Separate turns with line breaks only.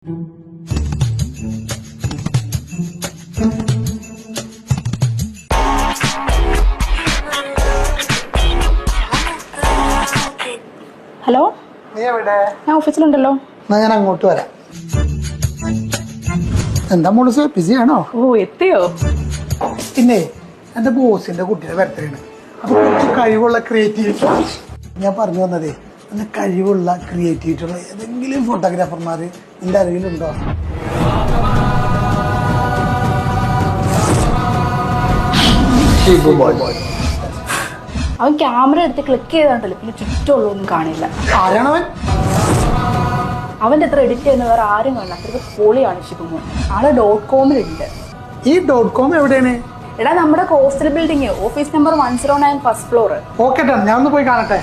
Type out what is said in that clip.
Hello,
നീ എവിടെ?
ഞാൻ ഓഫീസിലുണ്ടല്ലോ.
എന്നാ ഞാൻ അങ്ങോട്ട് വരാം. എന്താ മോള് ബിസിയാണോ?
ഓ, എത്തിയോ?
പിന്നെ എന്റെ ബോസിന്റെ കുട്ടിയുടെ ബർത്ത്ഡേ ആണ്. അപ്പൊ കുറച്ച് കഴിവുള്ള ക്രിയേറ്റിവിറ്റി ഞാൻ പറഞ്ഞു വന്നതേ, നല്ല കഴിവുള്ള ക്രിയേറ്റിവിറ്റി ഉള്ള ഏതെങ്കിലും ഫോട്ടോഗ്രാഫർമാര് എന്റെ അറിവിലുണ്ടോ?
അവൻ ക്യാമറ എടുത്ത് ക്ലിക്ക് ചെയ്താണ്ടല്ലോ, പിന്നെ ചുറ്റുമുള്ളൊന്നും കാണില്ല.
ആരാണവൻ?
അവന്റെ അത്ര എഡിറ്റ് ചെയ്യുന്ന വേറെ ആരും കാണില്ല. അത്രയ്ക്ക് പൊളിയാണ് ശിവമോൻ. ആള് .comലുണ്ട്.
ഈ .com എവിടെയാണ്?
എടാ, നമ്മുടെ coastal building, office number 109 first floor.
Okay, ഞാൻ ഒന്ന് പോയി കാണട്ടെ.